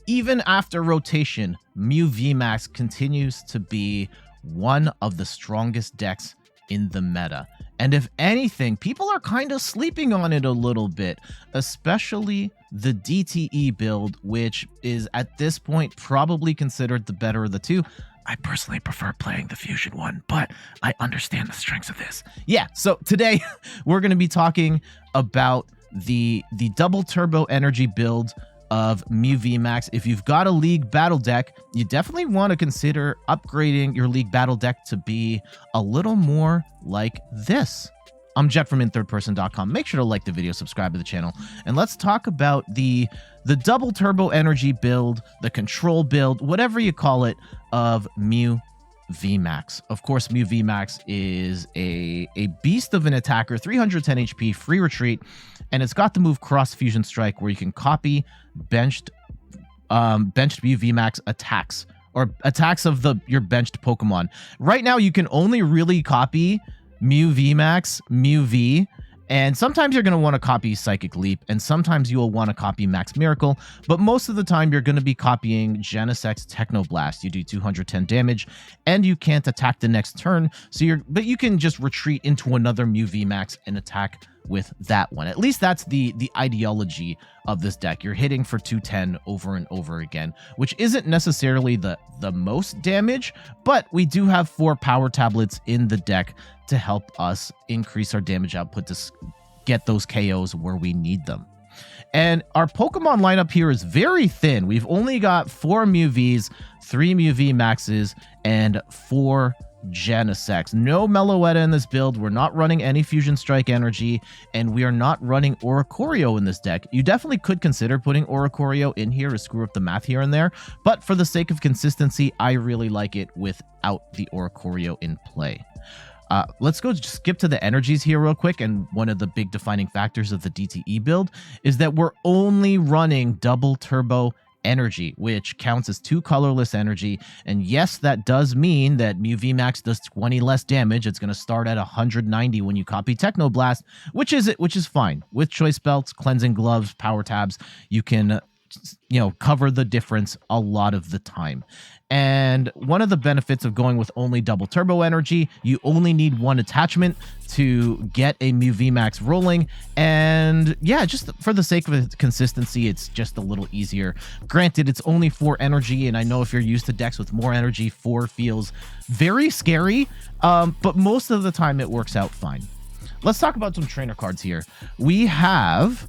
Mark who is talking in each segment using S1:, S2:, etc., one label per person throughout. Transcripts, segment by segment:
S1: even after rotation, Mew VMAX continues to be one of the strongest decks in the meta. And if anything, people are kind of sleeping on it a little bit, especially the DTE build, which is at this point probably considered the better of the two. I personally prefer playing the Fusion one, but I understand the strengths of this. Yeah, so today we're going to be talking about the double turbo energy build of Mew VMAX. If you've got a League Battle deck, you definitely want to consider upgrading your League Battle deck to be a little more like this. I'm Jet from inthirdperson.com. Make sure to like the video, subscribe to the channel, and let's talk about the double turbo energy build, the control build, whatever you call it, of Mew VMAX. Of course, Mew VMAX is a beast of an attacker, 310 HP, free retreat, and it's got the move Cross Fusion Strike, where you can copy benched Mew VMAX attacks, or attacks of your benched Pokemon. Right now, you can only really copy Mew VMAX, Mew V, and sometimes you're going to want to copy Psychic Leap, and sometimes you'll want to copy Max Miracle, but most of the time you're going to be copying Genesect Technoblast. You do 210 damage, and you can't attack the next turn, but you can just retreat into another Mew VMAX and attack with that one. At least that's the ideology of this deck. You're hitting for 210 over and over again, which isn't necessarily the most damage, but we do have 4 power tablets in the deck to help us increase our damage output to get those KOs where we need them. And our Pokemon lineup here is very thin. We've only got 4 Mew Vs, 3 Mew V Maxes, and 4 Genesects. No Meloetta in this build. We're not running any Fusion Strike energy, and we are not running Oricorio in this deck. You definitely could consider putting Oricorio in here to screw up the math here and there, but for the sake of consistency, I really like it without the Oricorio in play. Let's go skip to the energies here real quick. And one of the big defining factors of the DTE build is that we're only running double turbo energy, which counts as 2 colorless energy. And yes, that does mean that Mew VMAX does 20 less damage. It's going to start at 190 when you copy Technoblast, which is fine. With Choice Belts, Cleansing Gloves, Power Tabs, you can cover the difference a lot of the time. And one of the benefits of going with only double turbo energy, you only need 1 attachment to get a Mew VMAX rolling. And yeah, just for the sake of consistency, it's just a little easier. Granted, it's only 4 energy, and I know if you're used to decks with more energy, 4 feels very scary, but most of the time it works out fine. Let's talk about some trainer cards here. We have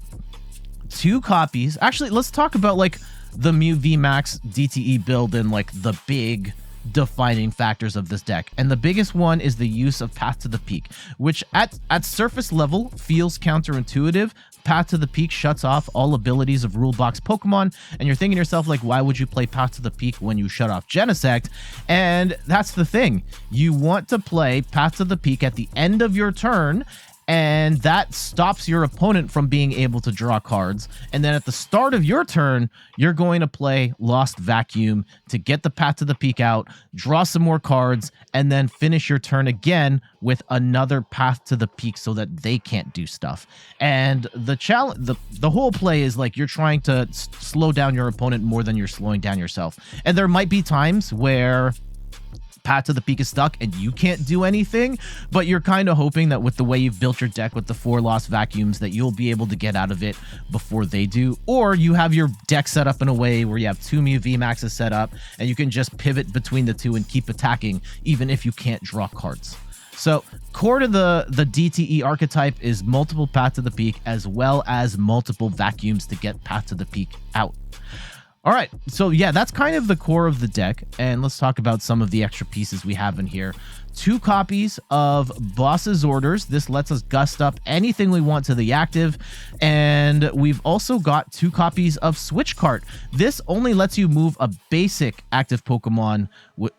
S1: 2 copies. Actually, let's talk about like the Mew VMAX DTE build and like the big defining factors of this deck. And the biggest one is the use of Path to the Peak, which at surface level feels counterintuitive. Path to the Peak shuts off all abilities of rule box Pokemon, and you're thinking to yourself, like, why would you play Path to the Peak when you shut off Genesect? And that's the thing. You want to play Path to the Peak at the end of your turn, and that stops your opponent from being able to draw cards. And then at the start of your turn, you're going to play Lost Vacuum to get the Path to the Peak out, draw some more cards, and then finish your turn again with another Path to the Peak so that they can't do stuff. And the challenge, the whole play is like you're trying to slow down your opponent more than you're slowing down yourself. And there might be times where Path to the Peak is stuck and you can't do anything, but you're kind of hoping that with the way you've built your deck with the 4 Lost Vacuums that you'll be able to get out of it before they do. Or you have your deck set up in a way where you have 2 Mew VMAXs set up and you can just pivot between the 2 and keep attacking even if you can't draw cards. So core to the DTE archetype is multiple Path to the Peak as well as multiple vacuums to get Path to the Peak out. All right, so yeah, that's kind of the core of the deck, and let's talk about some of the extra pieces we have in here. 2 copies of Boss's Orders. This lets us gust up anything we want to the active, and we've also got 2 copies of Switch Cart. This only lets you move a basic active Pokemon with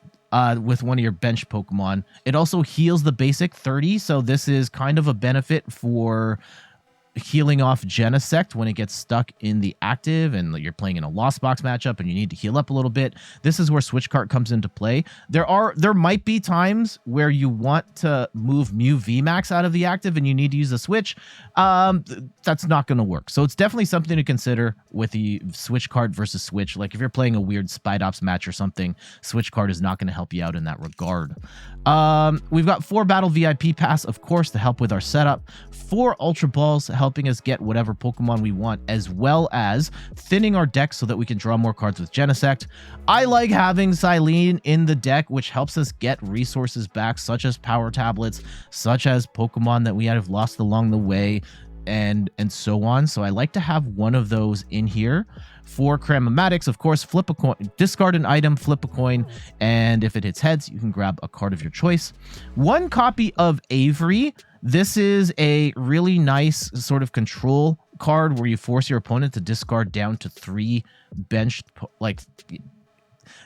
S1: one of your bench Pokemon. It also heals the basic 30, so this is kind of a benefit for healing off Genesect when it gets stuck in the active and you're playing in a Lost Box matchup and you need to heal up a little bit. This is where Switch Cart comes into play. There might be times where you want to move Mew VMAX out of the active and you need to use a Switch. That's not going to work. So it's definitely something to consider with the Switch Cart versus Switch. Like if you're playing a weird Spide Ops match or something, Switch Cart is not going to help you out in that regard. We've got 4 Battle VIP Pass, of course, to help with our setup. 4 Ultra Balls helping us get whatever Pokemon we want, as well as thinning our deck so that we can draw more cards with Genesect. I like having Cyllene in the deck, which helps us get resources back, such as Power Tablets, such as Pokemon that we have lost along the way, and so on. So I like to have one of those in here. For Cram-o-matic, of course, flip a coin, discard an item, flip a coin, and if it hits heads, you can grab a card of your choice. 1 copy of Avery. This is a really nice sort of control card where you force your opponent to discard down to 3 bench,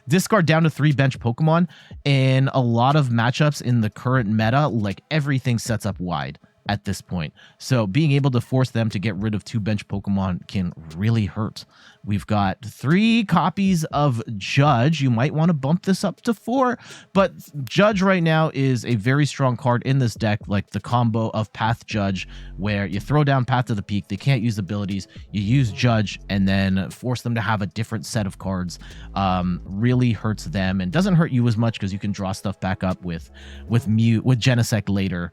S1: discard down to 3 bench Pokemon. In a lot of matchups in the current meta, like everything sets up wide at this point. So being able to force them to get rid of 2 bench Pokemon can really hurt. We've got 3 copies of Judge. You might want to bump this up to 4, but Judge right now is a very strong card in this deck, like the combo of Path Judge, where you throw down Path to the Peak, they can't use abilities, you use Judge, and then force them to have a different set of cards. Really hurts them, and doesn't hurt you as much because you can draw stuff back up with Genesect later.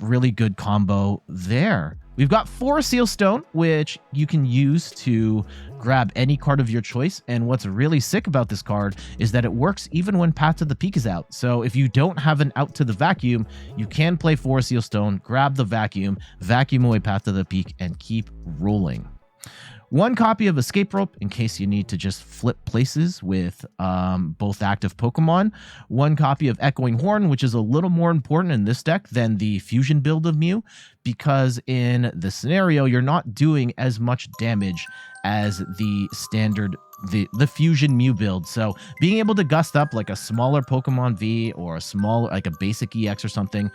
S1: Really good combo there. We've got 4 Seal Stone, which you can use to grab any card of your choice. And what's really sick about this card is that it works even when Path to the Peak is out. So if you don't have an out to the vacuum, you can play 4 Seal Stone, grab the vacuum away Path to the Peak, and keep rolling. 1 copy of Escape Rope in case you need to just flip places with both active Pokemon. 1 copy of Echoing Horn, which is a little more important in this deck than the Fusion build of Mew, because in the scenario, you're not doing as much damage as the standard, the Fusion Mew build. So being able to gust up like a smaller Pokemon V or a smaller, like a basic EX or something,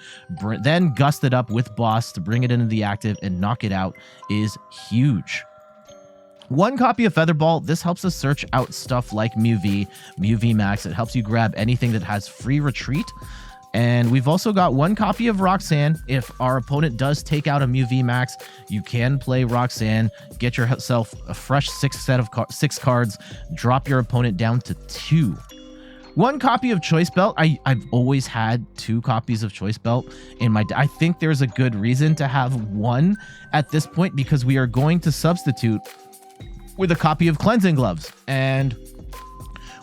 S1: then gust it up with Boss to bring it into the active and knock it out is huge. 1 copy of Feather Ball. This helps us search out stuff like Mew VMAX. It helps you grab anything that has free retreat. And we've also got 1 copy of Roxanne. If our opponent does take out a Mew VMAX, you can play Roxanne, get yourself a fresh 6 cards, drop your opponent down to 2. 1 copy of Choice Belt. I've always had 2 copies of Choice Belt in my... I think there's a good reason to have 1 at this point, because we are going to substitute with a copy of Cleansing Gloves. And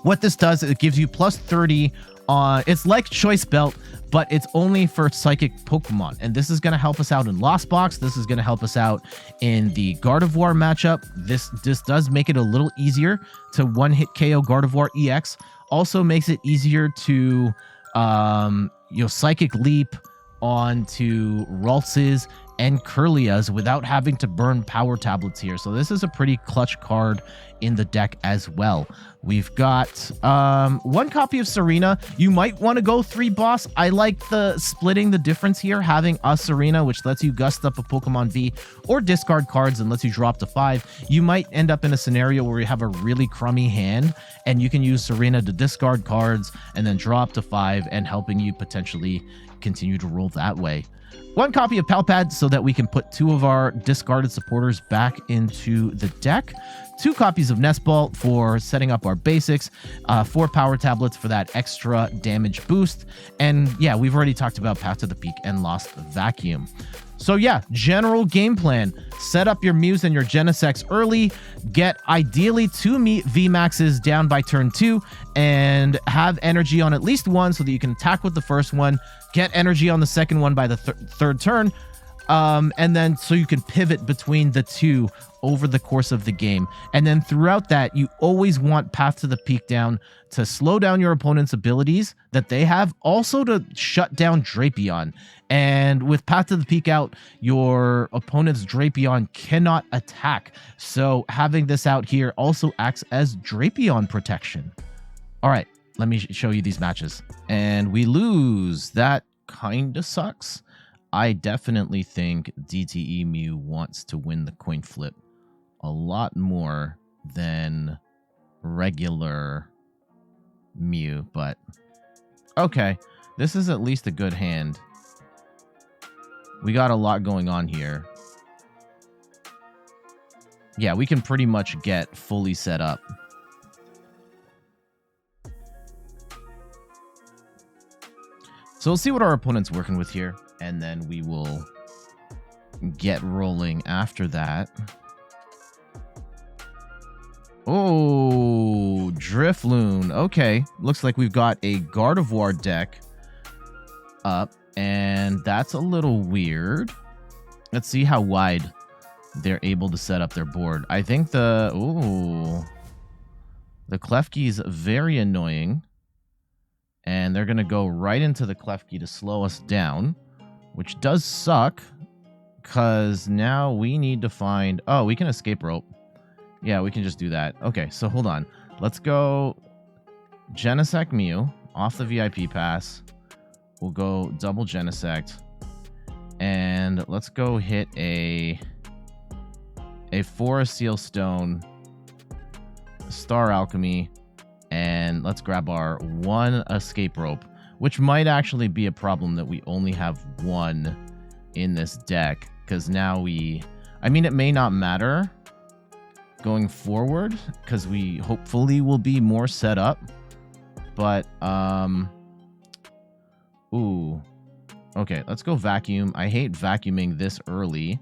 S1: what this does, it gives you plus 30 on... It's like Choice Belt, but it's only for Psychic Pokemon. And this is going to help us out in Lost Box. This is going to help us out in the Gardevoir matchup. This does make it a little easier to one-hit KO Gardevoir EX. Also makes it easier to Psychic Leap onto Ralts's and Kirlia's without having to burn Power Tablets here. So this is a pretty clutch card in the deck as well. We've got 1 copy of Serena. You might want to go 3 boss. I like the splitting the difference here, having a Serena, which lets you gust up a Pokemon V or discard cards and lets you drop to 5. You might end up in a scenario where you have a really crummy hand and you can use Serena to discard cards and then drop to 5 and helping you potentially continue to roll that way. 1 copy of Pal Pad so that we can put 2 of our discarded supporters back into the deck. 2 copies of Nest Ball for setting up our basics. 4 Power Tablets for that extra damage boost. And yeah, we've already talked about Path to the Peak and Lost Vacuum. So yeah, general game plan. Set up your Mews and your Genesects early. Get ideally 2 VMAXs down by turn 2 and have energy on at least 1 so that you can attack with the first one. Get energy on the second one by the third turn. And then so you can pivot between the 2 over the course of the game. And then throughout that, you always want Path to the Peak down to slow down your opponent's abilities that they have, also to shut down Drapion. And with Path to the Peak out, your opponent's Drapion cannot attack. So having this out here also acts as Drapion protection. All right, let me show you these matches. And we lose. That kind of sucks. I definitely think DTE Mew wants to win the coin flip a lot more than regular Mew, but okay. This is at least a good hand. We got a lot going on here. Yeah, we can pretty much get fully set up. So we'll see what our opponent's working with here, and then we will get rolling after that. Oh, Drifloon. Okay, looks like we've got a Gardevoir deck up, and that's a little weird. Let's see how wide they're able to set up their board. I think the Klefki is very annoying, and they're going to go right into the Klefki to slow us down, which does suck, because now we need to find... Oh, we can escape rope. Yeah, we can just do that. Okay, so hold on. Let's go Genesect Mew off the VIP pass. We'll go double Genesect. And let's go hit a Forest Seal Stone, Star Alchemy, and let's grab our one escape rope, which might actually be a problem that we only have one in this deck, because now I mean, it may not matter going forward, because we hopefully will be more set up, but ooh, okay, let's go vacuum. I hate vacuuming this early,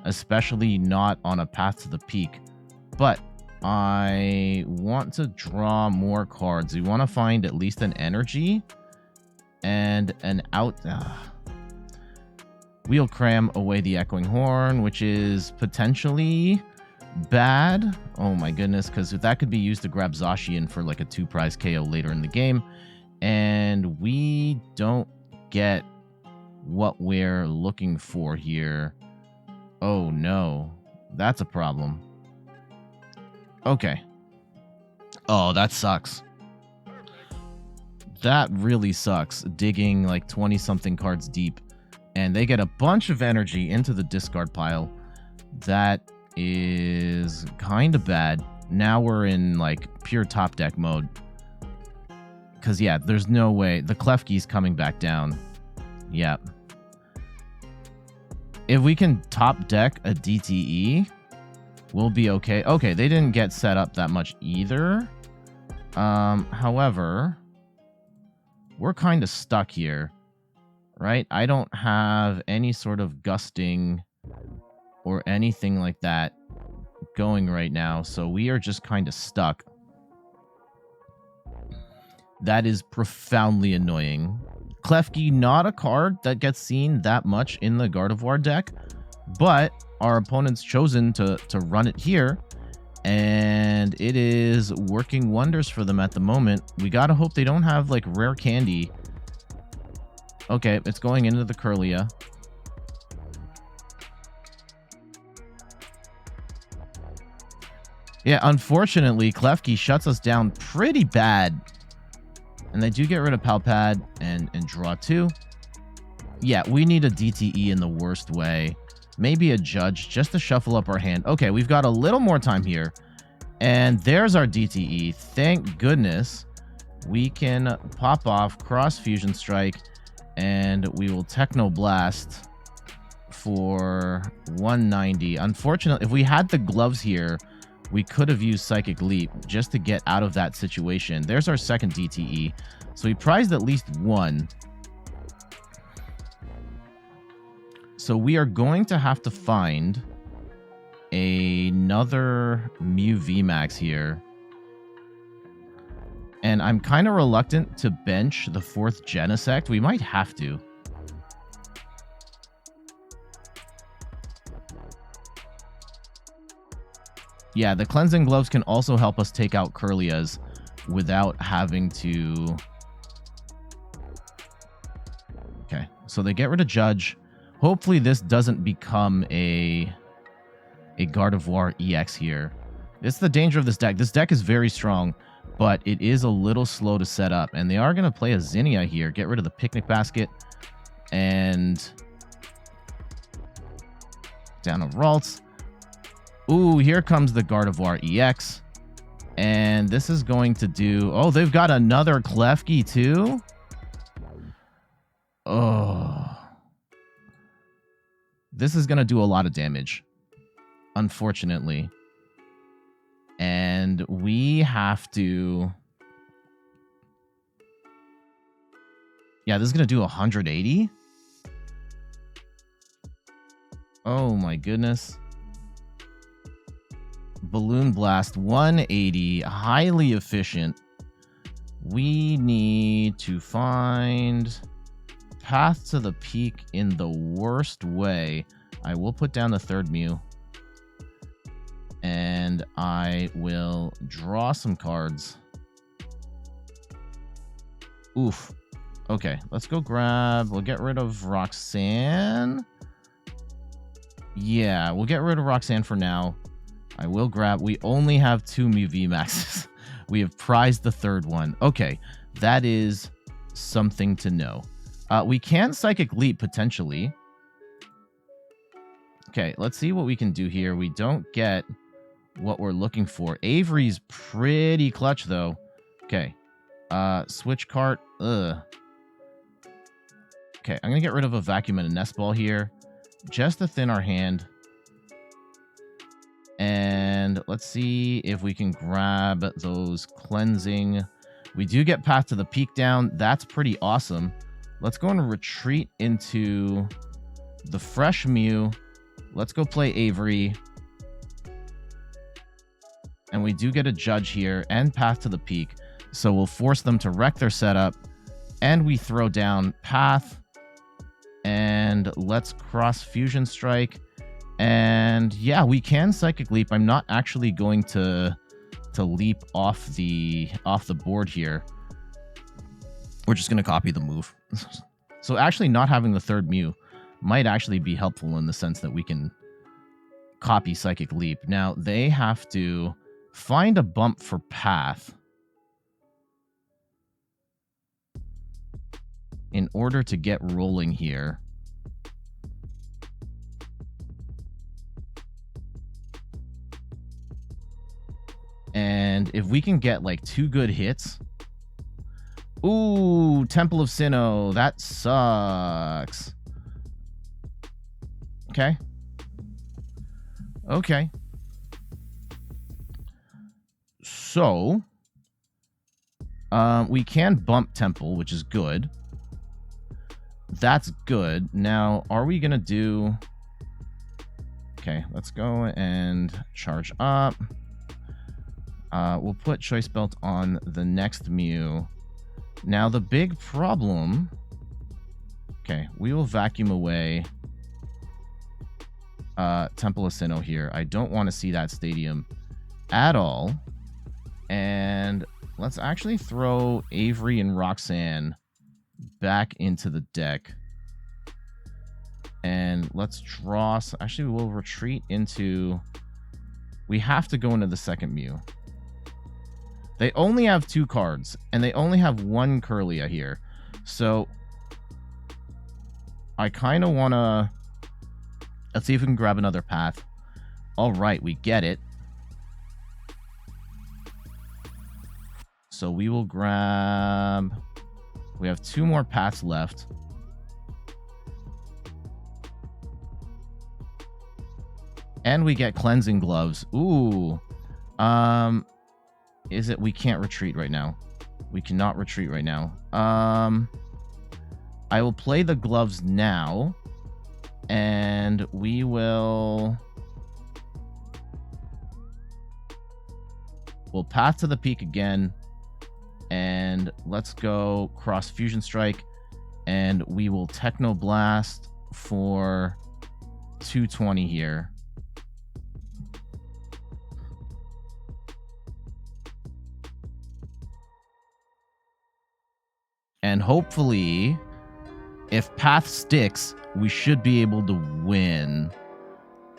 S1: especially not on a path to the peak, but I want to draw more cards. We want to find at least an energy and an out. We'll cram away the Echoing Horn, which is potentially bad. Oh my goodness, because that could be used to grab Zacian for like a 2-prize KO later in the game, and we don't get what we're looking for here. Oh no, that's a problem. Okay. Oh, that sucks. That really sucks, digging like 20-something cards deep, and they get a bunch of energy into the discard pile. That is kind of bad. Now we're in like pure top deck mode, because yeah, there's no way the Klefki's coming back down. Yeah, if we can top deck a DTE, we'll be okay. Okay, they didn't get set up that much either. However, we're kind of stuck here, right? I don't have any sort of gusting or anything like that going right now, so we are just kind of stuck. That is profoundly annoying. Klefki, not a card that gets seen that much in the Gardevoir deck, but our opponent's chosen to run it here, and it is working wonders for them at the moment. We gotta hope they don't have like rare candy. Okay, it's going into the Kirlia. Yeah, unfortunately, Klefki shuts us down pretty bad. And they do get rid of Pal Pad and draw 2. Yeah, we need a DTE in the worst way. Maybe a Judge just to shuffle up our hand. Okay, we've got a little more time here. And there's our DTE. Thank goodness. We can pop off Cross Fusion Strike, and we will Techno Blast for 190. Unfortunately, if we had the gloves here, we could have used Psychic Leap just to get out of that situation. There's our second DTE. So we prized at least one. So we are going to have to find another Mew VMAX here. And I'm kind of reluctant to bench the 4th Genesect. We might have to. Yeah, the Cleansing Gloves can also help us take out Kirlias without having to... Okay, so they get rid of Judge. Hopefully this doesn't become a Gardevoir EX here. It's the danger of this deck. This deck is very strong, but it is a little slow to set up. And they are going to play a Zinnia here. Get rid of the Picnic Basket. And down a Ralts. Ooh, here comes the Gardevoir EX. And this is going to do... Oh, they've got another Klefki too? Oh. This is going to do a lot of damage, unfortunately. And we have to... Yeah, this is going to do 180. Oh my goodness. Balloon Blast 180, highly efficient. We need to find path to the peak in the worst way. I will put down the third Mew. And I will draw some cards. Oof. Okay, let's go grab... We'll get rid of Roxanne. Yeah, we'll get rid of Roxanne for now. I will grab... We only have 2 Mew VMAXs. We have prized the third one. Okay, that is something to know. We can Psychic Leap, potentially. Okay, let's see what we can do here. We don't get what we're looking for. Avery's pretty clutch, though. Okay. Switch Cart. Ugh. Okay, I'm going to get rid of a Vacuum and a Nest Ball here. Just to thin our hand. And let's see if we can grab those cleansing. We do get path to the peak down. That's pretty awesome. Let's go and retreat into the fresh Mew. Let's go play Avery. And we do get a Judge here and path to the peak. So we'll force them to wreck their setup. And we throw down path. And let's cross Fusion Strike. And yeah, we can Psychic Leap. I'm not actually going to leap off the board here. We're just going to copy the move. So actually not having the third Mew might actually be helpful in the sense that we can copy Psychic Leap. Now, they have to find a bump for path in order to get rolling here. And if we can get like 2 good hits. Ooh, Temple of Sinnoh. That sucks. Okay. Okay. So, we can bump Temple, which is good. That's good. Now, are we going to do... Okay, let's go and charge up. We'll put Choice Belt on the next Mew. Now, the big problem... Okay, we will vacuum away Temple of Sinnoh here. I don't want to see that stadium at all. And let's actually throw Avery and Roxanne back into the deck. And let's draw... Actually, we'll retreat into... We have to go into the second Mew. They only have 2 cards, and they only have 1 Kirlia here. So, I kind of want to... Let's see if we can grab another path. All right, we get it. So, we will grab... We have 2 more paths left. And we get Cleansing Gloves. Ooh. Is it... We can't retreat right now. We cannot retreat right now. I will play the gloves now. And we will... We'll path to the peak again. And let's go cross Fusion Strike. And we will Techno Blast for 220 here. And hopefully, if path sticks, we should be able to win.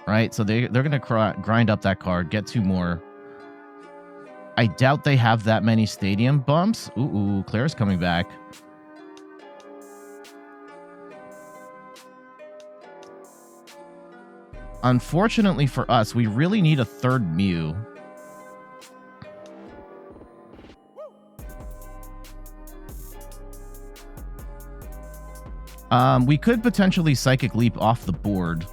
S1: Right? So they're going to grind up that card, get 2 more. I doubt they have that many stadium bumps. Ooh, Claire's coming back. unfortunately for us, we really need a third Mew. We could potentially Psychic Leap off the board.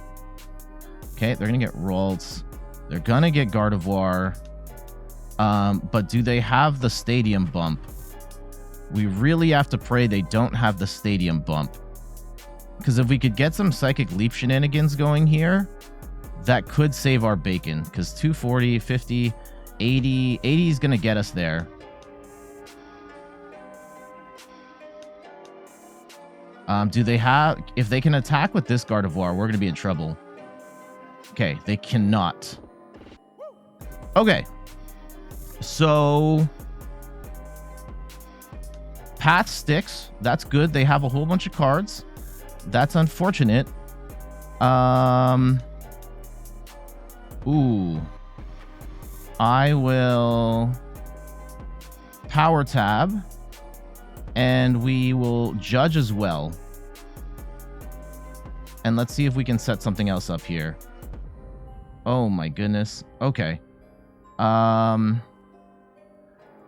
S1: Okay, they're going to get Ralts. They're going to get Gardevoir. But do they have the Stadium Bump? We really have to pray they don't have the Stadium Bump. Because if we could get some Psychic Leap shenanigans going here, that could save our bacon. Because 240, 50, 80... 80 is going to get us there. Do they have... If they can attack with this Gardevoir, we're going to be in trouble. Okay, they cannot. Okay. So... Path sticks. That's good. They have a whole bunch of cards. That's unfortunate. Ooh. I will... Power Tab. And we will Judge as well. And let's see if we can set something else up here. Oh my goodness. Okay.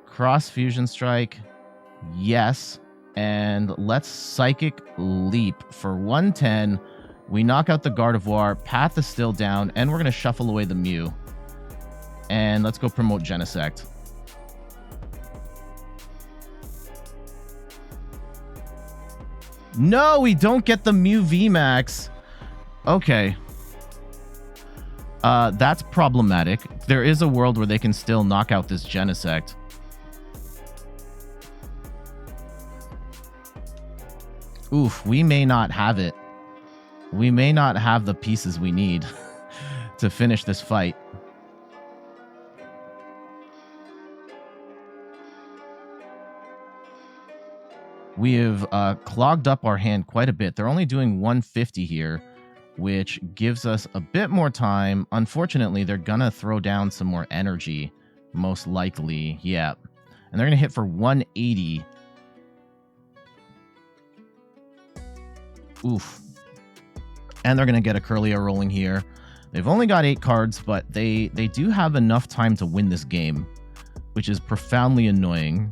S1: Cross Fusion Strike. Yes. And let's Psychic Leap for 110. We knock out the Gardevoir. Path is still down. And we're going to shuffle away the Mew. And let's go promote Genesect. No, we don't get the Mew VMAX. Okay. That's problematic. There is a world where they can still knock out this Genesect. Oof, we may not have it. We may not have the pieces we need to finish this fight. We have clogged up our hand quite a bit. They're only doing 150 here, which gives us a bit more time. Unfortunately, they're going to throw down some more energy, most likely. Yeah. And they're going to hit for 180. Oof. And they're going to get a Kirlia rolling here. They've only got 8 cards, but they do have enough time to win this game, which is profoundly annoying.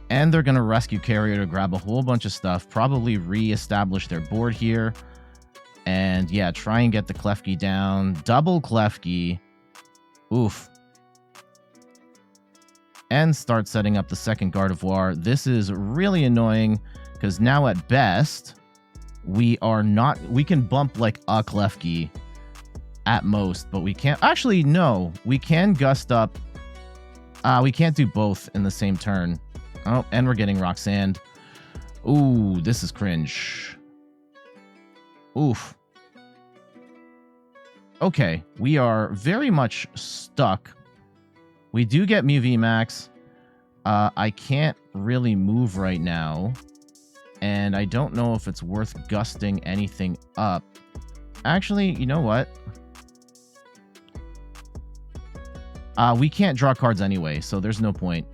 S1: And they're going to Rescue Carrier to grab a whole bunch of stuff. Probably re-establish their board here. And yeah, try and get the Klefki down. Double Klefki. Oof. And start setting up the second Gardevoir. This is really annoying because now at best, we are not... We can bump like a Klefki at most, but we can't... Actually, no. We can gust up. We can't do both in the same turn. Oh, and we're getting Roxanne. Ooh, this is cringe. Oof. Okay, we are very much stuck. We do get Mew VMAX. I can't really move right now. And I don't know if it's worth gusting anything up. Actually, you know what? We can't draw cards anyway, so there's no point.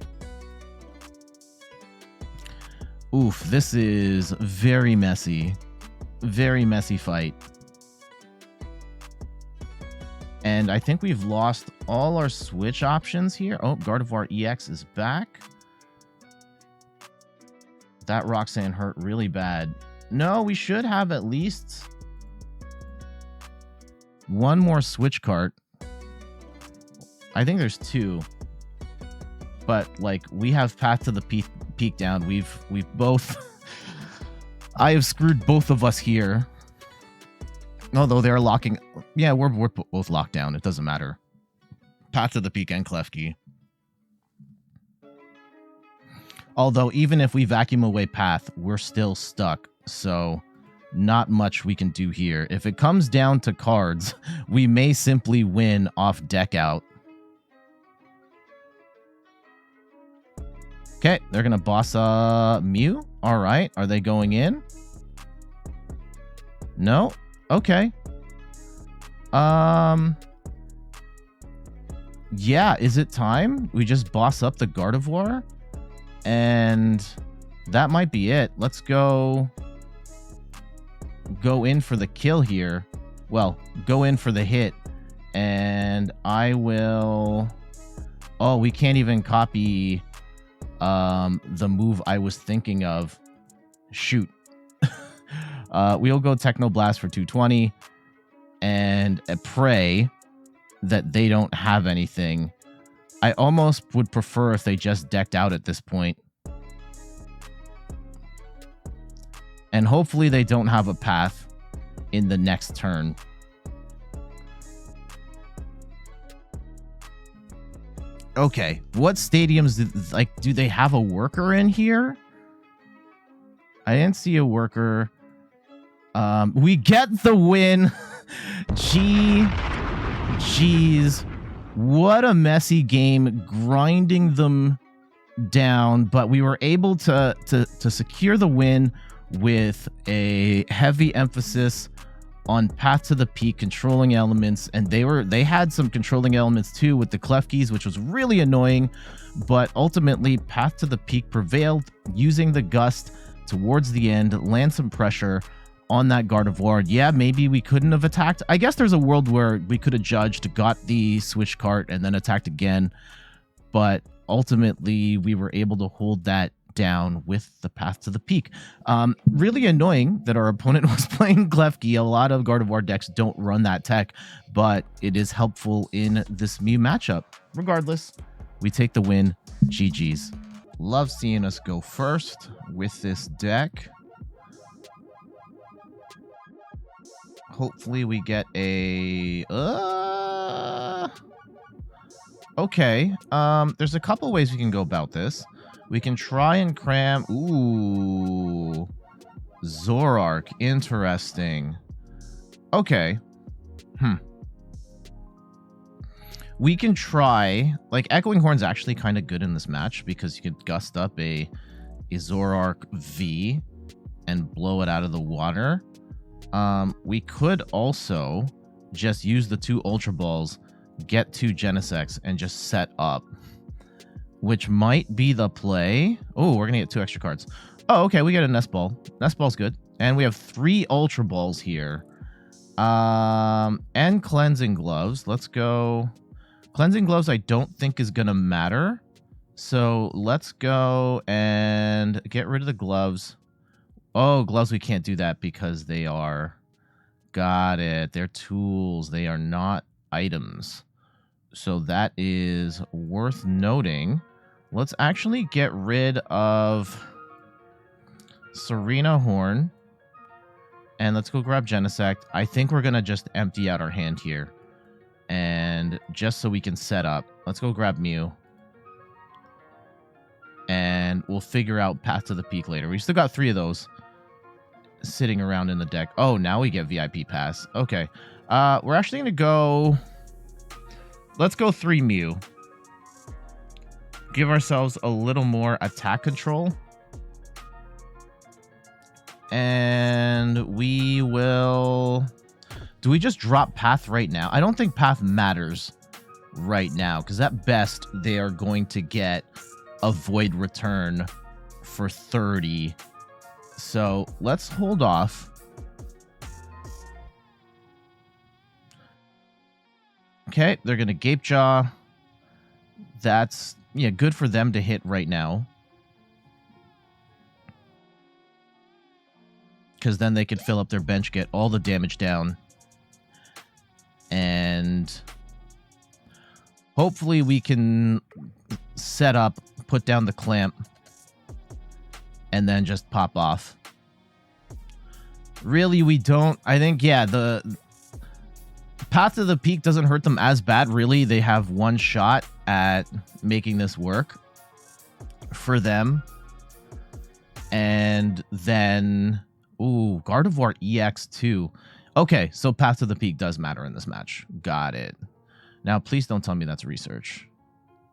S1: Oof, this is very messy. Very messy fight. And I think we've lost all our switch options here. Oh, Gardevoir EX is back. That Roxanne hurt really bad. No, we should have at least one more switch cart. I think there's 2. But, like, we have Path to the Peak down. We've both... I have screwed both of us here. Although they're locking... Yeah, we're both locked down. It doesn't matter. Path to the Peak and Klefki. Although, even if we vacuum away Path, we're still stuck. So, not much we can do here. If it comes down to cards, we may simply win off deck out. Okay, they're going to boss Mew. All right. Are they going in? No. Okay. Yeah, is it time? We just boss up the Gardevoir? And that might be it. Let's go in for the kill here. Well, go in for the hit. And I will... Oh, we can't even copy the move I was thinking of. Shoot. We'll go Techno Blast for 220 and pray that they don't have anything. I almost would prefer if they just decked out at this point. And hopefully they don't have a path in the next turn. Okay, what stadiums do they have a worker in here? I didn't see a worker. We get the win. Jeez. What a messy game, grinding them down, but we were able to secure the win with a heavy emphasis on Path to the Peak controlling elements, and they had some controlling elements too with the Klefkis, which was really annoying, but ultimately Path to the Peak prevailed, using the Gust towards the end, land some pressure on that Gardevoir. Yeah, maybe we couldn't have attacked. I guess there's a world where we could have judged, got the Switch Cart, and then attacked again, but ultimately we were able to hold that down with the Path to the Peak. Really annoying that our opponent was playing Klefki. A lot of Gardevoir decks don't run that tech, but it is helpful in this Mew matchup. Regardless, we take the win. GG's. Love seeing us go first with this deck. Hopefully we get a... Okay. There's a couple ways we can go about this. We can try and cram... Ooh. Zoroark. Interesting. Okay. We can try... Like, Echoing Horn's actually kind of good in this match because you could gust up a Zoroark V and blow it out of the water. We could also just use the 2 Ultra Balls, get 2 Genesects, and just set up, which might be the play. Oh, we're gonna get 2 extra cards. Oh, okay, we get a Nest Ball. Nest Ball's good. And we have 3 Ultra Balls here. And Cleansing Gloves. Let's go. Cleansing Gloves I don't think is gonna matter. So let's go and get rid of the gloves. Oh, gloves, we can't do that because they are... Got it. They're tools. They are not items. So that is worth noting. Let's actually get rid of Serena Horn. And let's go grab Genesect. I think we're going to just empty out our hand here. And just so we can set up, let's go grab Mew. And we'll figure out Path to the Peak later. We still got 3 of those sitting around in the deck. Oh, now we get VIP Pass. Okay. We're actually going to go... Let's go 3 Mew. Give ourselves a little more attack control. And we will... Do we just drop Path right now? I don't think Path matters right now, because at best, they are going to get a Void Return for 30. So let's hold off. Okay, they're going to Gape Jaw. That's, yeah, good for them to hit right now. Because then they could fill up their bench, get all the damage down. And hopefully we can set up, put down the clamp, and then just pop off. Really, we don't... I think, yeah, the Path to the Peak doesn't hurt them as bad, really. They have one shot at making this work for them. And then... Ooh, Gardevoir EX2. Okay, so Path to the Peak does matter in this match. Got it. Now, please don't tell me that's research.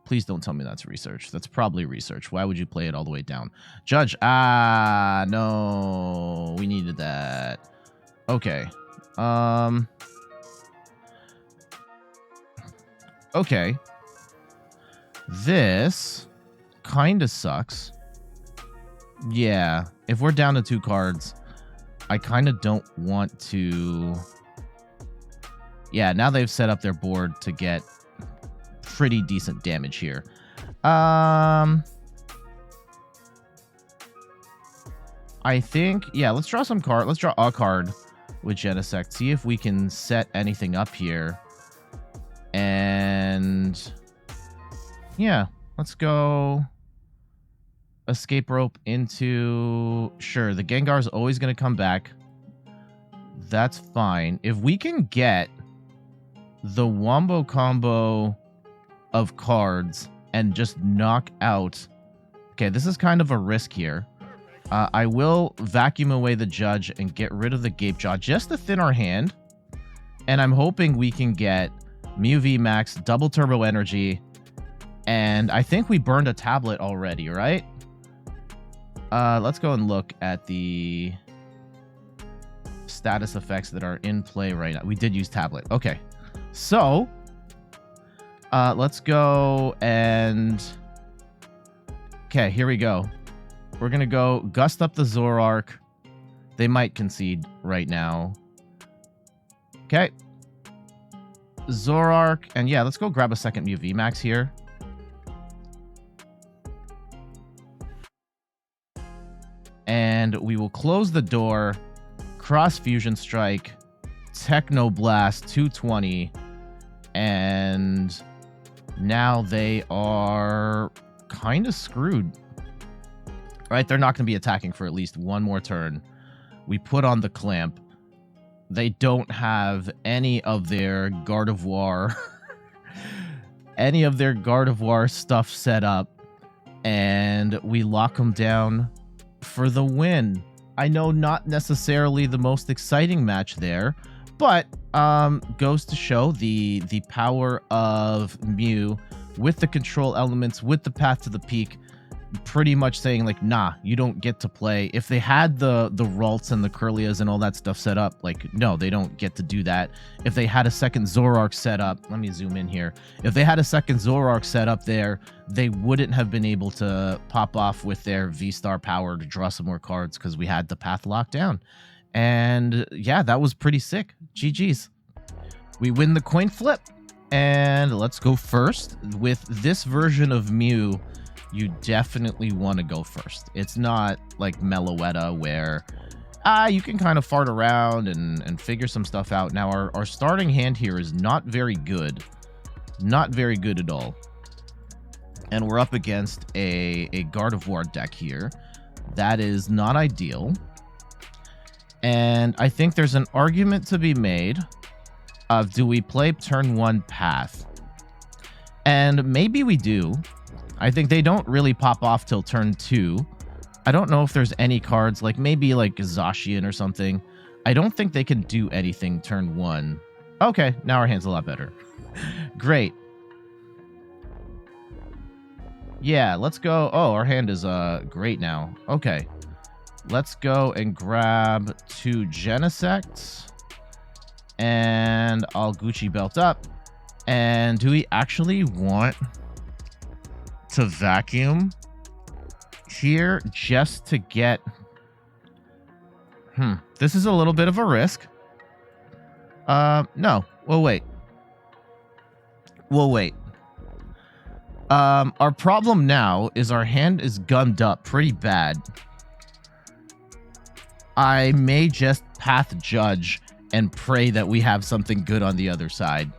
S1: Please don't tell me that's research. That's probably research. Why would you play it all the way down? Judge. Ah, no. We needed that. Okay. Okay. This kind of sucks. Yeah, if we're down to 2 cards, I kind of don't want to... Yeah, now they've set up their board to get pretty decent damage here. I think, yeah, let's draw some card. Let's draw a card with Genesect. See if we can set anything up here. And yeah, let's go Escape Rope into... Sure, the Gengar is always going to come back. That's fine. If we can get the Wombo combo of cards and just knock out... Okay, this is kind of a risk here. I will vacuum away the Judge and get rid of the Gapejaw just to thin our hand. And I'm hoping we can get Mew VMAX, Double Turbo Energy, and I think we burned a tablet already, right? Let's go and look at the status effects that are in play right now. We did use tablet. Okay. So, let's go and... Okay, here we go. We're going to go Gust up the Zoroark. They might concede right now. Okay. Zoroark. And yeah, let's go grab a second Mew VMAX here. And we will close the door. Cross Fusion Strike. Techno Blast 220. And now they are kind of screwed. Right? They're not going to be attacking for at least one more turn. We put on the Clamp. They don't have any of their Gardevoir any of their Gardevoir stuff set up, and we lock them down for the win. I know not necessarily the most exciting match there, but goes to show the power of Mew with the control elements, with the path to the peak, pretty much saying like, nah, you don't get to play. If they had the Ralts and the Kirlias and all that stuff set up, like, no, they don't get to do that. If they had a second Zoroark set up, let me zoom in here. If they had a second Zoroark set up there, they wouldn't have been able to pop off with their V-Star power to draw some more cards because we had the path locked down. And yeah, that was pretty sick. GG's. We win the coin flip. And let's go first. With this version of Mew, you definitely want to go first. It's not like Meloetta where you can kind of fart around and figure some stuff out. Now, our starting hand here is not very good. Not very good at all. And we're up against a Gardevoir deck here. That is not ideal. And I think there's an argument to be made of, do we play turn 1 path? And maybe we do. I think they don't really pop off till turn 2. I don't know if there's any cards, like maybe like Zacian or something. I don't think they can do anything turn 1. Okay, now our hand's a lot better. Great. Yeah, let's go. Oh, our hand is great now. Okay. Let's go and grab 2 Genesects. And I'll Gucci belt up. And do we actually want to vacuum here just to get... This is a little bit of a risk. No. We'll wait. We'll wait. Our problem now is our hand is gummed up pretty bad. I may just path Judge and pray that we have something good on the other side.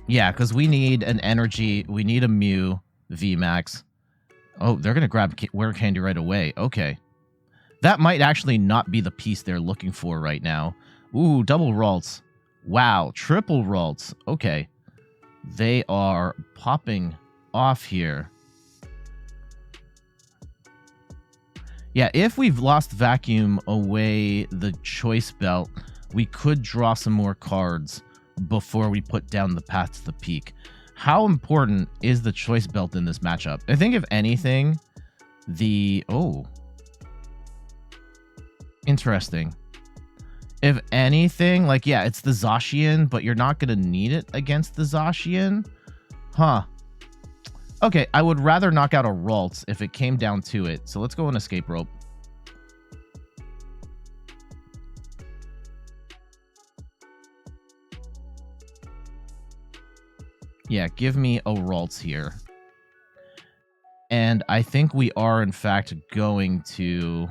S1: Yeah, because we need an energy. We need a Mew VMAX. Oh, they're going to grab Wear Candy right away. Okay. That might actually not be the piece they're looking for right now. Ooh, double Ralts. Wow, triple Ralts. Okay. They are popping off here. Yeah, if we've lost vacuum away the Choice Belt, we could draw some more cards before we put down the path to the peak. How important is the Choice Belt in this matchup? I think if anything, oh, interesting. If anything, like, yeah, it's the Zacian, but you're not going to need it against the Zacian. Huh. Okay, I would rather knock out a Ralts if it came down to it. So let's go on Escape Rope. Yeah, give me a Ralts here. And I think we are, in fact, going to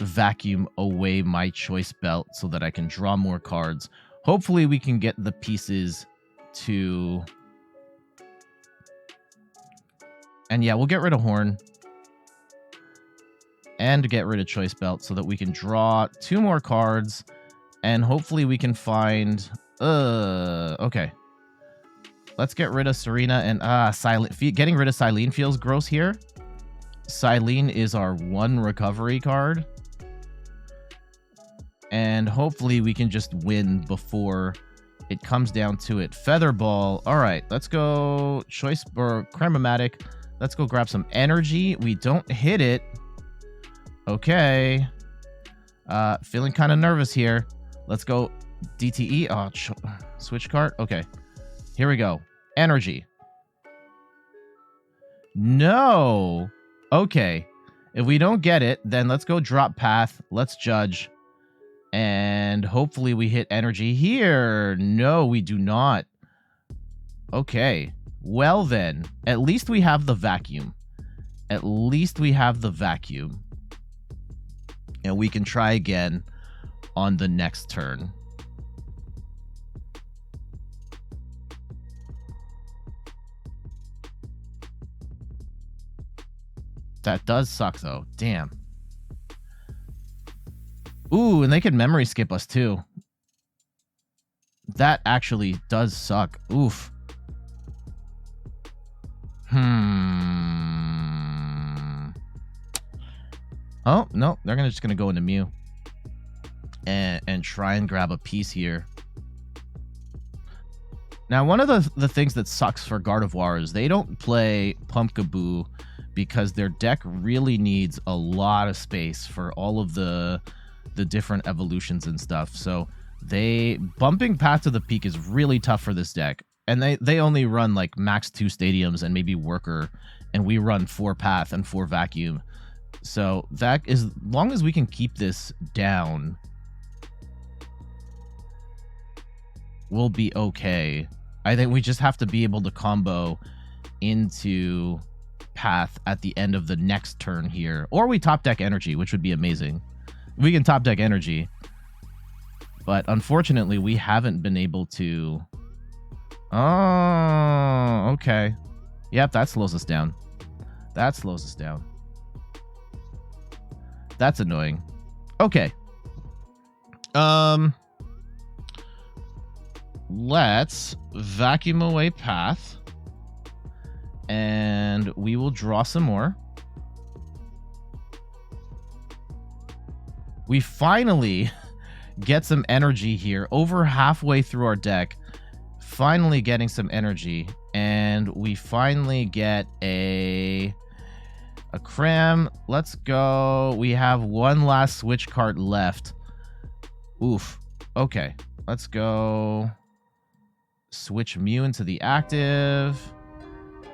S1: vacuum away my Choice Belt so that I can draw more cards. Hopefully, we can get the pieces to... And yeah, we'll get rid of Horn. And get rid of Choice Belt so that we can draw 2 more cards. And hopefully we can find... okay. Let's get rid of Serena and... Cyllene. Getting rid of Cyllene feels gross here. Cyllene is our 1 recovery card. And hopefully we can just win before it comes down to it. Feather Ball. All right, let's go Choice or Cram-o-matic. Let's go grab some energy. We don't hit it. Okay. Feeling kind of nervous here. Let's go DTE. Oh, Switch Cart. Okay. Here we go. Energy. No. Okay. If we don't get it, then let's go drop path. Let's judge. And hopefully we hit energy here. No, we do not. Okay. Well then, at least we have the vacuum. At least we have the vacuum. And we can try again on the next turn. That does suck though. Damn. Ooh, and they could memory skip us too. That actually does suck. Oof. Oh, no. They're just going to go into Mew. And try and grab a piece here. Now, one of the things that sucks for Gardevoir is they don't play Pumpkaboo because their deck really needs a lot of space for all of the different evolutions and stuff. So bumping Path to the Peak is really tough for this deck. And they only run like max 2 stadiums and maybe Worker, and we run 4 Path and 4 Vacuum. So that is, as long as we can keep this down, we'll be okay. I think we just have to be able to combo into Path at the end of the next turn here. Or we top deck Energy, which would be amazing. We can top deck Energy. But unfortunately, we haven't been able to... Oh, okay. Yep, that slows us down. That slows us down. That's annoying. Okay. Let's vacuum away Path. And we will draw some more. We finally get some energy here. Over halfway through our deck. Finally getting some energy. And we finally get a Cram. Let's go. We have one last Switch Cart left. Oof. Okay. Let's go. Switch Mew into the active.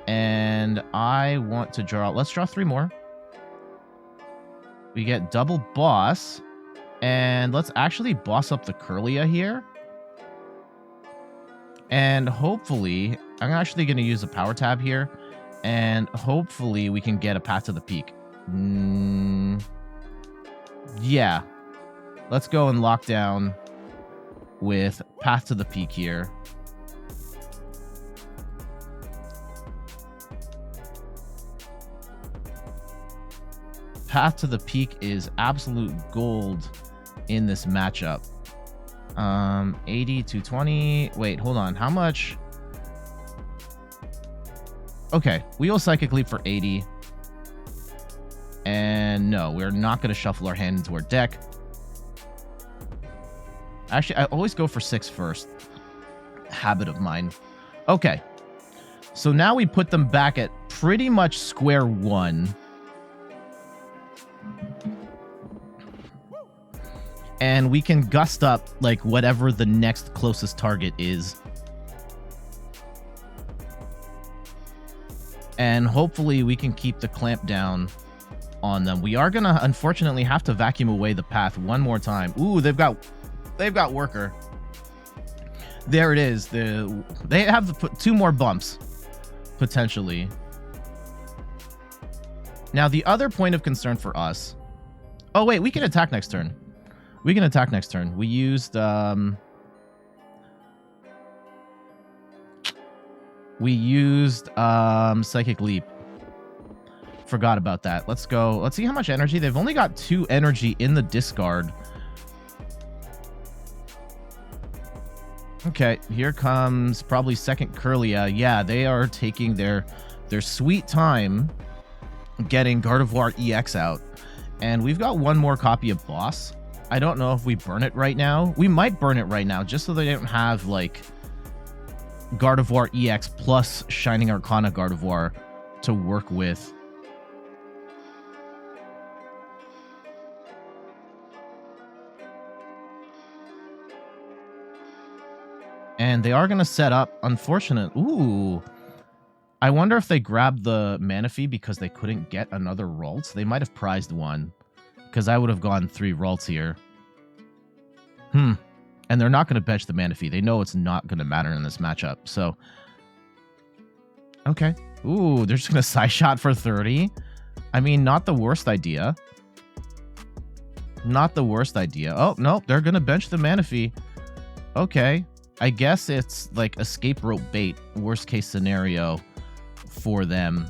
S1: And I want to draw... Let's draw 3 more. We get double boss. And let's actually boss up the Kirlia here. And hopefully... I'm actually going to use a Power Tab here. And hopefully we can get a Path to the Peak. Yeah. Let's go and lock down with Path to the Peak here. Path to the Peak is absolute gold in this matchup. 80 to 20. Wait, hold on. How much? Okay, we will Psychic Leap for 80. And no, we're not going to shuffle our hand into our deck. Actually, I always go for 6 first. Habit of mine. Okay. So now we put them back at pretty much square one. And we can gust up like whatever the next closest target is. And hopefully we can keep the clamp down on them. We are gonna unfortunately have to vacuum away the path one more time. Ooh, they've got worker. There it is. They have to put 2 more bumps potentially. Now the other point of concern for us. Oh wait, we can attack next turn. We can attack next turn. We used Psychic Leap. Forgot about that. Let's go. Let's see how much energy. They've only got 2 energy in the discard. Okay, here comes probably second Kirlia. Yeah, they are taking their sweet time getting Gardevoir EX out. And we've got 1 more copy of Boss. I don't know if we burn it right now. We might burn it right now just so they don't have like Gardevoir EX plus Shining Arcana Gardevoir to work with. And they are going to set up, unfortunate. Ooh. I wonder if they grabbed the Manaphy because they couldn't get another Ralts. They might have prized 1. Because I would have gone 3 Ralts here. And they're not going to bench the Manaphy. They know it's not going to matter in this matchup. So, okay. Ooh, they're just going to Side Shot for 30. I mean, not the worst idea. Not the worst idea. Oh, no, they're going to bench the Manaphy. Okay. I guess it's like escape rope bait, worst case scenario for them.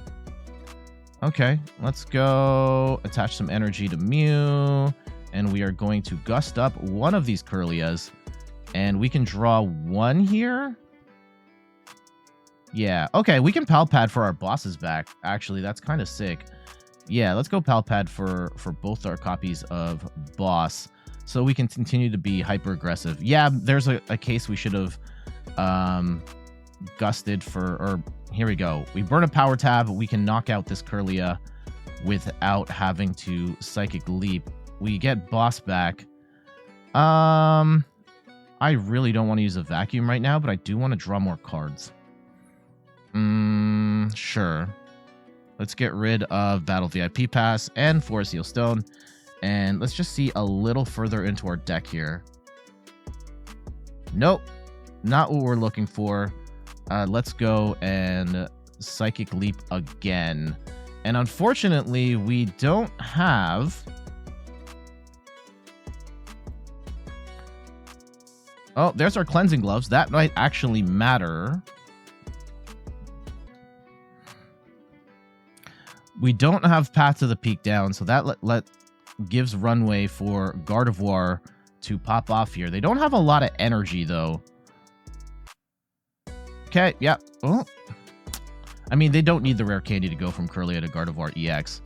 S1: Okay, let's go attach some energy to Mew, and we are going to gust up one of these Kirlias, and we can draw 1 here. Yeah, okay, we can Pal Pad for our bosses back. Actually, that's kind of sick. Yeah, let's go Pal Pad for both our copies of Boss, so we can continue to be hyper aggressive. Yeah, there's a case we should have gusted for, or here we go. We burn a Power Tab. We can knock out this Kirlia without having to Psychic Leap. We get Boss back. I really don't want to use a Vacuum right now, but I do want to draw more cards. Sure. Let's get rid of Battle VIP Pass and Forest Seal Stone. And let's just see a little further into our deck here. Nope. Not what we're looking for. Let's go and Psychic Leap again. And unfortunately, we don't have... Oh, there's our Cleansing Gloves. That might actually matter. We don't have Path to the Peak down, so that gives runway for Gardevoir to pop off here. They don't have a lot of energy, though. Okay, yeah. Oh. I mean, they don't need the rare candy to go from Kirlia to Gardevoir EX.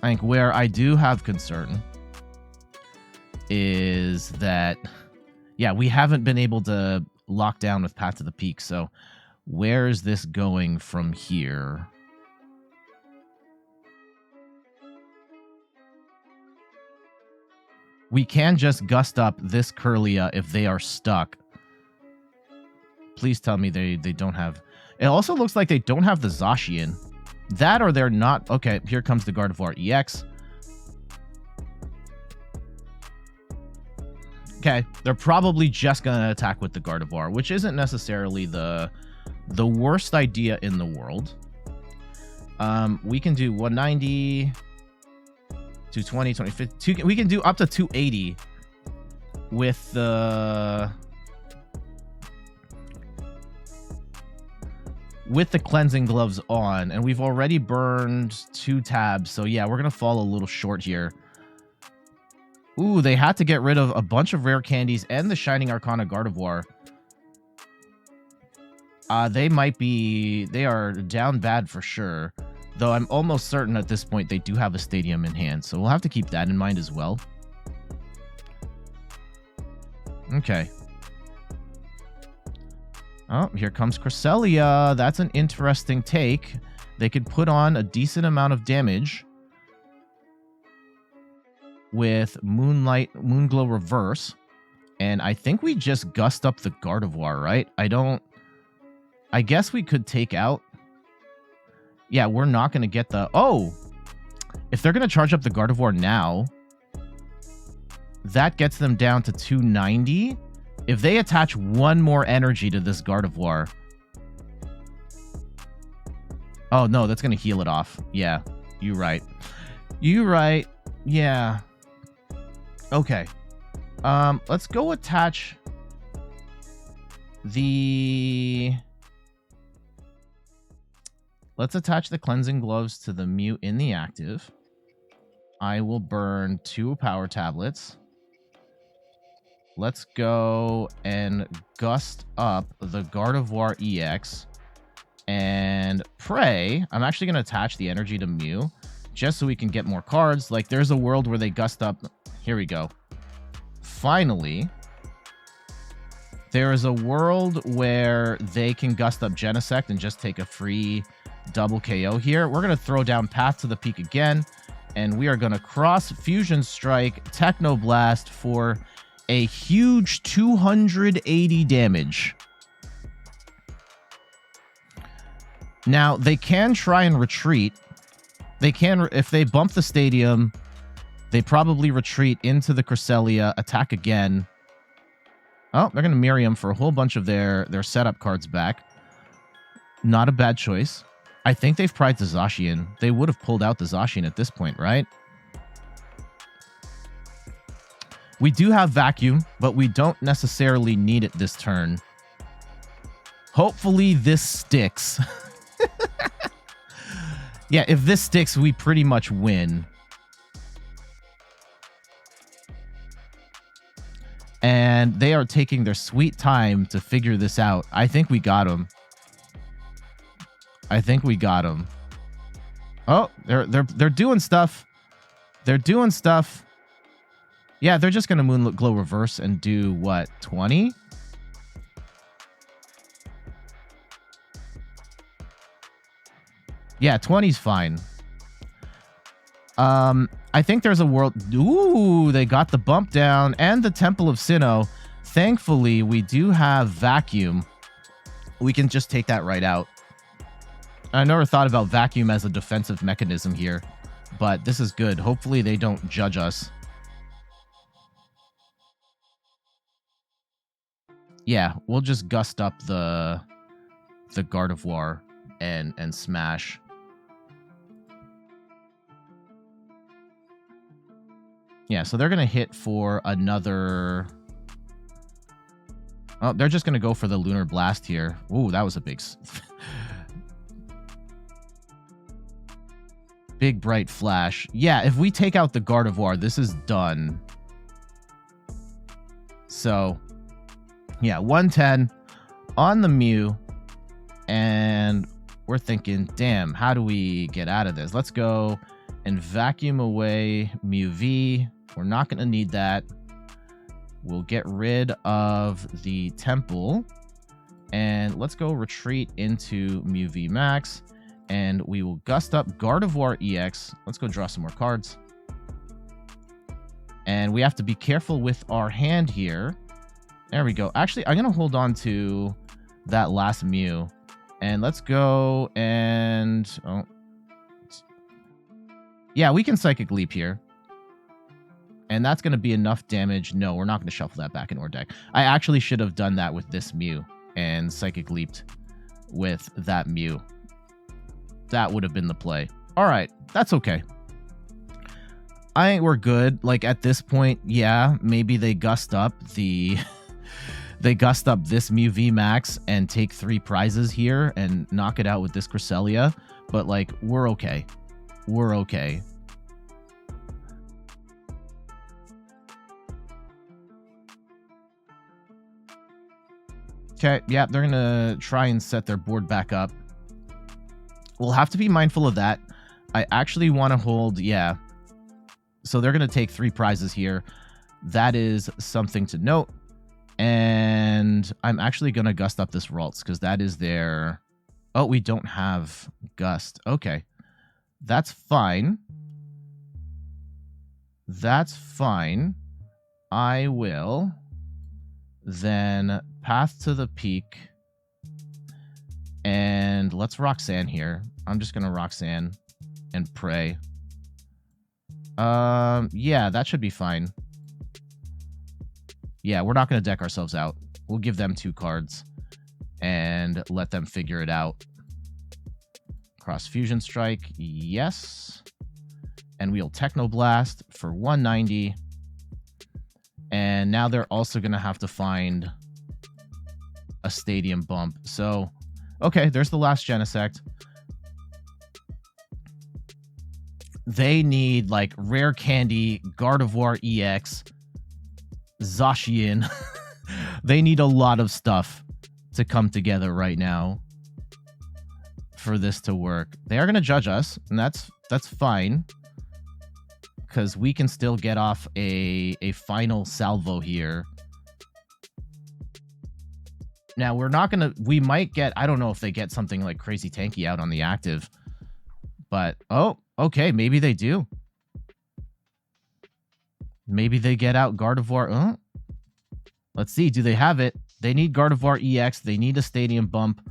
S1: I think where I do have concern is that, yeah, we haven't been able to lock down with Path to the Peak, so where is this going from here? We can just gust up this Kirlia if they are stuck. Please tell me they don't have... It also looks like they don't have the Zacian. That or they're not... Okay, here comes the Gardevoir EX. Okay, they're probably just going to attack with the Gardevoir, which isn't necessarily the worst idea in the world. We can do 190... 220, 250... We can do up to 280 with the... with the Cleansing Gloves on, and we've already burned 2 tabs, so yeah, we're gonna fall a little short here. Ooh, they had to get rid of a bunch of rare candies and the Shining Arcana Gardevoir. They are down bad for sure, though I'm almost certain at this point they do have a Stadium in hand, so we'll have to keep that in mind as well. Okay. Oh, here comes Cresselia. That's an interesting take. They could put on a decent amount of damage with Moonglow Reverse. And I think we just gust up the Gardevoir, right? I I guess we could take out... Yeah, we're not going to get the... Oh! If they're going to charge up the Gardevoir now, that gets them down to 290. If they attach one more energy to this Gardevoir... Oh, no, that's going to heal it off. Yeah, you're right. You're right. Yeah. Okay. Let's go attach the... Let's attach the Cleansing Gloves to the Mew in the active. I will burn 2 Power Tablets. Let's go and gust up the Gardevoir EX. And pray. I'm actually going to attach the energy to Mew just so we can get more cards. Like, there's a world where they gust up. Here we go. Finally, there is a world where they can gust up Genesect and just take a free double KO here. We're going to throw down Path to the Peak again, and we are going to cross Fusion Strike Techno Blast for a huge 280 damage. Now, they can try and retreat. They can, if they bump the stadium, they probably retreat into the Cresselia, attack again. Oh, they're going to Miriam for a whole bunch of their setup cards back. Not a bad choice. I think they've prized the Zacian. They would have pulled out the Zacian at this point, right? We do have Vacuum, but we don't necessarily need it this turn. Hopefully this sticks. Yeah, if this sticks, we pretty much win. And they are taking their sweet time to figure this out. I think we got him. I think we got him. Oh, they're doing stuff. They're doing stuff. Yeah, they're just going to Moonlit Glow reverse and do what? 20? Yeah, 20's fine. I think there's a world... Ooh, they got the bump down and the Temple of Sinnoh. Thankfully, we do have Vacuum. We can just take that right out. I never thought about Vacuum as a defensive mechanism here, but this is good. Hopefully, they don't judge us. Yeah, we'll just gust up the Gardevoir and smash. Yeah, so they're going to hit for another... Oh, they're just going to go for the Lunar Blast here. Ooh, that was a big... Big bright flash. Yeah, if we take out the Gardevoir, this is done. So, yeah, 110 on the Mew. And we're thinking, damn, how do we get out of this? Let's go and vacuum away Mew V. We're not going to need that. We'll get rid of the Temple. And let's go retreat into Mew VMAX. And we will gust up Gardevoir EX. Let's go draw some more cards. And we have to be careful with our hand here. There we go. Actually, I'm going to hold on to that last Mew. And let's go and... Oh. Yeah, we can Psychic Leap here. And that's going to be enough damage. No, we're not going to shuffle that back in our deck. I actually should have done that with this Mew and Psychic Leaped with that Mew. That would have been the play. All right, that's okay. I think we're good. Like, at this point, yeah, maybe they gust up the... They gust up this Mew VMAX and take 3 prizes here and knock it out with this Cresselia. But, like, we're okay. We're okay. Okay, yeah, they're going to try and set their board back up. We'll have to be mindful of that. I actually want to hold, yeah. So they're going to take 3 prizes here. That is something to note. And I'm actually going to gust up this Ralts because that is their... Oh, we don't have Gust. Okay. That's fine. That's fine. I will then Path to the Peak And let's Roxanne here. I'm just going to Roxanne and pray. Yeah, that should be fine. Yeah, we're not going to deck ourselves out. We'll give them 2 cards and let them figure it out. Cross Fusion Strike, yes. And we'll Techno Blast for 190. And now they're also going to have to find a Stadium Bump. So, okay, there's the last Genesect. They need, like, Rare Candy, Gardevoir EX, Zacian. They need a lot of stuff to come together right now for this to work. They are going to judge us, and that's fine, because we can still get off a final salvo here. Now, we're not going to... We might get... I don't know if they get something like Crazy Tanky out on the active. But, oh, okay, maybe they do. Maybe they get out Gardevoir. Let's see, do they have it? They need Gardevoir EX. They need a Stadium Bump.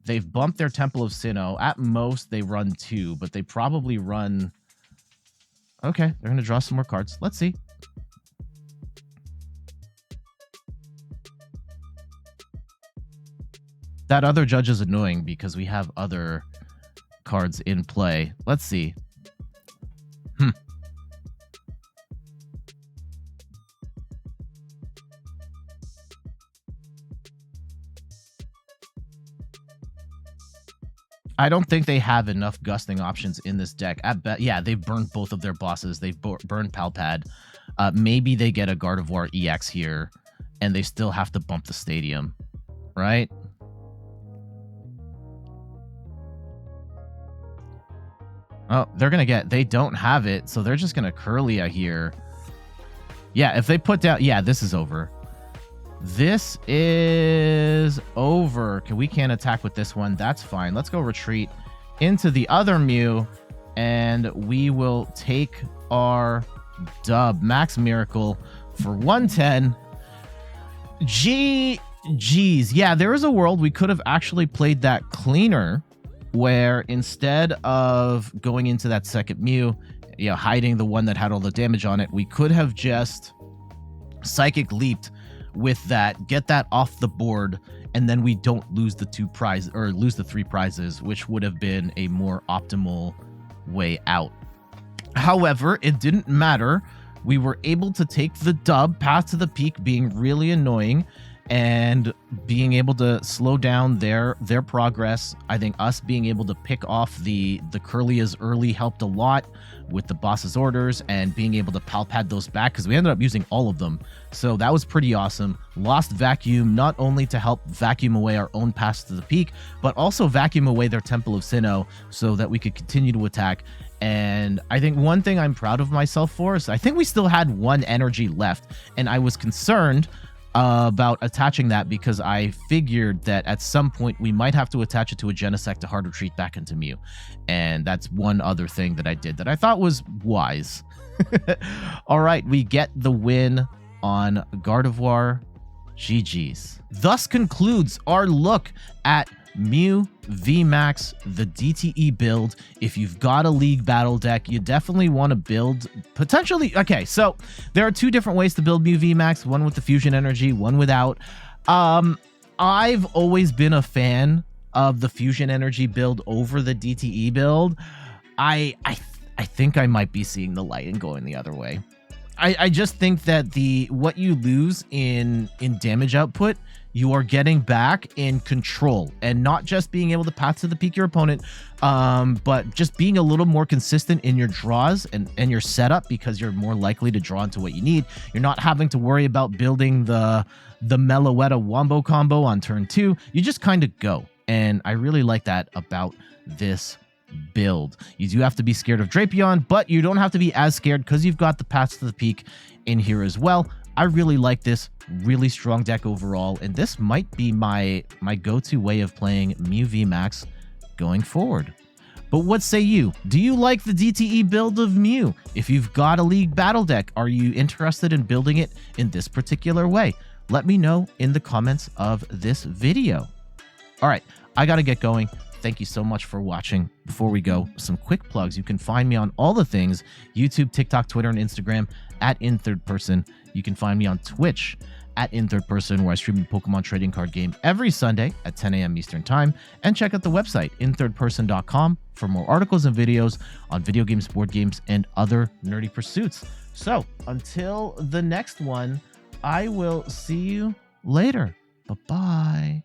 S1: They've bumped their Temple of Sinnoh. At most, they run 2, but they probably run... Okay, they're going to draw some more cards. Let's see. That other judge is annoying because we have other cards in play. Let's see. I don't think they have enough gusting options in this deck. At bet, yeah, they've burned both of their bosses. They've burned Pal Pad. Maybe they get a Gardevoir EX here, and they still have to bump the Stadium, right? Oh, they're going to get... They don't have it, so they're just going to Kirlia here. Yeah, if they put down... Yeah, this is over. This is over. We can't attack with this one. That's fine. Let's go retreat into the other Mew, and we will take our dub. Max Miracle for 110. GG's. Yeah, there is a world we could have actually played that cleaner, where instead of going into that second Mew, you know, hiding the one that had all the damage on it, we could have just Psychic Leaped with that, get that off the board, and then we don't lose the 2 prizes, or lose the 3 prizes, which would have been a more optimal way out. However, it didn't matter. We were able to take the dub, path to the peak being really annoying, and being able to slow down their progress. I think us being able to pick off the Kirlias early helped a lot with the boss's orders, and being able to Pal Pad those back, because we ended up using all of them. So that was pretty awesome. Lost Vacuum, not only to help vacuum away our own paths to the peak, but also vacuum away their Temple of Sinnoh so that we could continue to attack. And I think one thing I'm proud of myself for is I think we still had 1 energy left, and I was concerned about attaching that because I figured that at some point we might have to attach it to a Genesect to hard retreat back into Mew. And that's one other thing that I did that I thought was wise. All right, we get the win on Gardevoir. GG's. Thus concludes our look at Mew VMAX, the DTE build. If you've got a League Battle deck, you definitely want to build potentially... Okay, so there are 2 different ways to build Mew VMAX, one with the Fusion Energy, one without. I've always been a fan of the Fusion Energy build over the DTE build. I think I might be seeing the light and going the other way. I just think that what you lose in damage output, you are getting back in control, and not just being able to path to the peak your opponent, but just being a little more consistent in your draws and your setup, because you're more likely to draw into what you need. You're not having to worry about building the Meloetta Wombo combo on turn 2. You just kind of go, and I really like that about this build. You do have to be scared of Drapion, but you don't have to be as scared because you've got the paths to the peak in here as well. I really like this. Really strong deck overall, and this might be my go-to way of playing Mew VMAX going forward. But what say you? Do you like the DTE build of Mew? If you've got a League Battle deck, are you interested in building it in this particular way? Let me know in the comments of this video. All right, I got to get going. Thank you so much for watching. Before we go, some quick plugs. You can find me on all the things: YouTube, TikTok, Twitter, and Instagram at In Third Person. You can find me on Twitch at In Third Person, where I stream the Pokemon trading card game every Sunday at 10 a.m. Eastern Time. And check out the website, inthirdperson.com, for more articles and videos on video games, board games, and other nerdy pursuits. So until the next one, I will see you later. Bye-bye.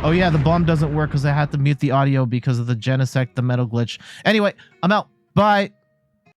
S1: Oh yeah, the bomb doesn't work because I had to mute the audio because of the Genesect, the metal glitch. Anyway, I'm out. Bye.